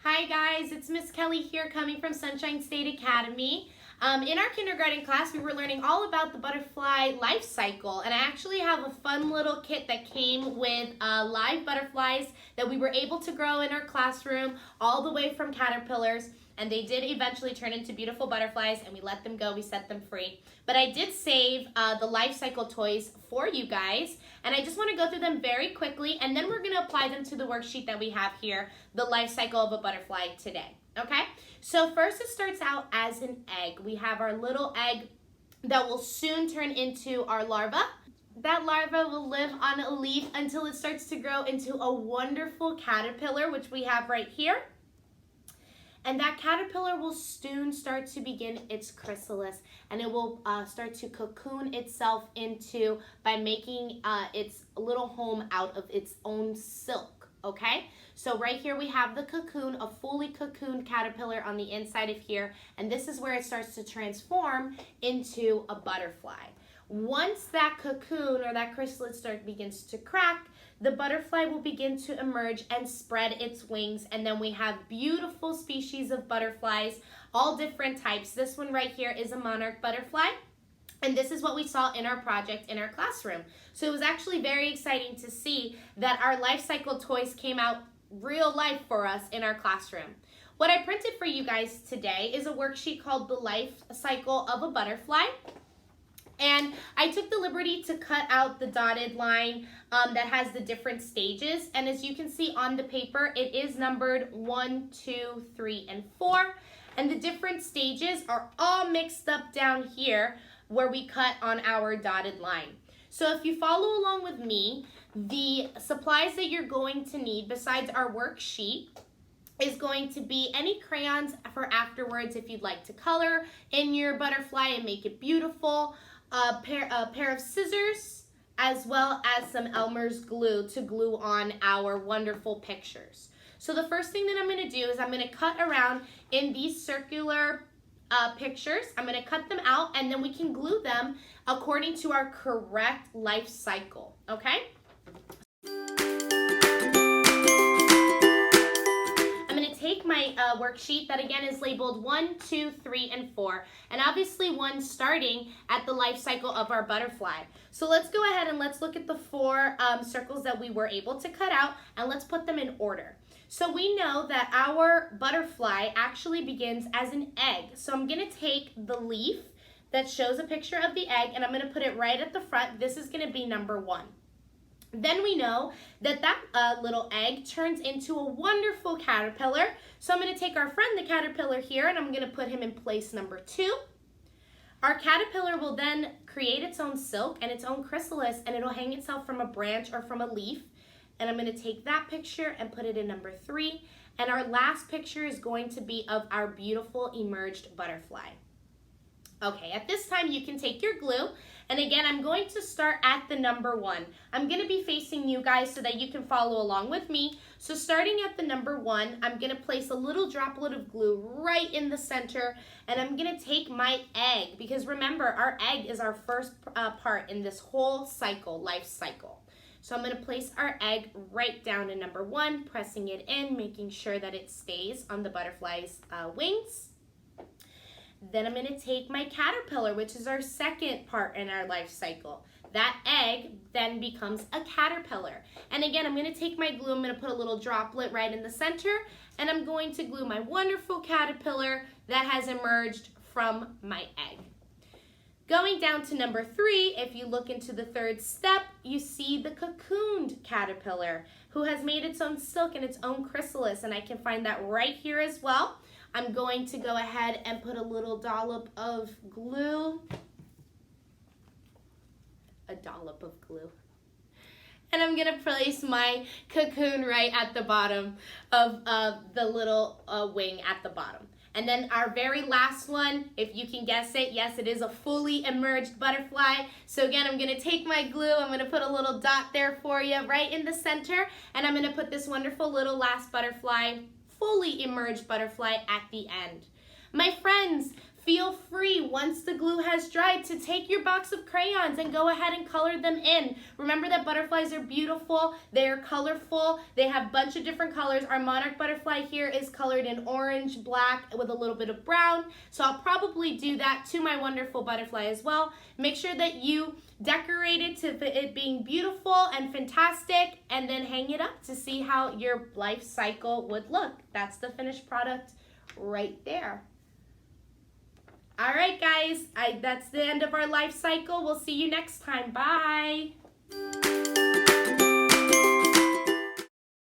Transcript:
Hi guys, it's Miss Kelly here coming from Sunshine State Academy. In our kindergarten class, we were learning all about the butterfly life cycle, and I actually have a fun little kit that came with live butterflies that we were able to grow in our classroom all the way from caterpillars, and they did eventually turn into beautiful butterflies, and we let them go, we set them free. But I did save the life cycle toys for you guys, and I just want to go through them very quickly, and then we're going to apply them to the worksheet that we have here, the life cycle of a butterfly today. Okay, so first it starts out as an egg. We have our little egg that will soon turn into our larva. That larva will live on a leaf until it starts to grow into a wonderful caterpillar, which we have right here. And that caterpillar will soon start to begin its chrysalis, and it will start to cocoon itself by making its little home out of its own silk, okay? So right here we have the cocoon, a fully cocooned caterpillar on the inside of here, and this is where it starts to transform into a butterfly. Once that cocoon or that chrysalis begins to crack, the butterfly will begin to emerge and spread its wings, and then we have beautiful species of butterflies, all different types. This one right here is a monarch butterfly, and this is what we saw in our project in our classroom. So it was actually very exciting to see that our life cycle toys came out real life for us in our classroom. What I printed for you guys today is a worksheet called The Life Cycle of a Butterfly. And I took the liberty to cut out the dotted line that has the different stages. And as you can see on the paper, it is numbered 1, 2, 3, and 4. And the different stages are all mixed up down here where we cut on our dotted line. So if you follow along with me, the supplies that you're going to need besides our worksheet is going to be any crayons for afterwards if you'd like to color in your butterfly and make it beautiful. A pair of scissors, as well as some Elmer's glue to glue on our wonderful pictures. So the first thing that I'm going to do is I'm going to cut around in these circular pictures. I'm going to cut them out, and then we can glue them according to our correct life cycle, okay? Take my worksheet that again is labeled 1, 2, 3, and 4, and obviously 1 starting at the life cycle of our butterfly. So let's go ahead and let's look at the 4 circles that we were able to cut out, and let's put them in order. So we know that our butterfly actually begins as an egg. So I'm going to take the leaf that shows a picture of the egg, and I'm going to put it right at the front. This is going to be number 1. Then we know that little egg turns into a wonderful caterpillar. So I'm going to take our friend the caterpillar here, and I'm going to put him in place number 2. Our caterpillar will then create its own silk and its own chrysalis, and it'll hang itself from a branch or from a leaf. And I'm going to take that picture and put it in number 3. And our last picture is going to be of our beautiful emerged butterfly. Okay, at this time you can take your glue, and again I'm going to start at the number 1. I'm going to be facing you guys so that you can follow along with me. So starting at the number 1, I'm going to place a little droplet of glue right in the center, and I'm going to take my egg, because remember our egg is our first part in this whole cycle, life cycle. So I'm going to place our egg right down in number 1, pressing it in, making sure that it stays on the butterfly's wings. Then I'm going to take my caterpillar, which is our second part in our life cycle. That egg then becomes a caterpillar. And again, I'm going to take my glue, I'm going to put a little droplet right in the center, and I'm going to glue my wonderful caterpillar that has emerged from my egg. Going down to number 3, if you look into the 3rd step, you see the cocooned caterpillar who has made its own silk and its own chrysalis, and I can find that right here as well. I'm going to go ahead and put a little dollop of glue. A dollop of glue. And I'm going to place my cocoon right at the bottom of the little wing at the bottom. And then our very last one, if you can guess it, yes, it is a fully emerged butterfly. So again, I'm going to take my glue, I'm going to put a little dot there for you right in the center, and I'm going to put this wonderful little last butterfly, fully emerged butterfly at the end. My friends, feel free, once the glue has dried, to take your box of crayons and go ahead and color them in. Remember that butterflies are beautiful, they're colorful, they have a bunch of different colors. Our monarch butterfly here is colored in orange, black, with a little bit of brown. So I'll probably do that to my wonderful butterfly as well. Make sure that you decorate it to it being beautiful and fantastic, and then hang it up to see how your life cycle would look. That's the finished product right there. All right, guys, that's the end of our life cycle. We'll see you next time. Bye.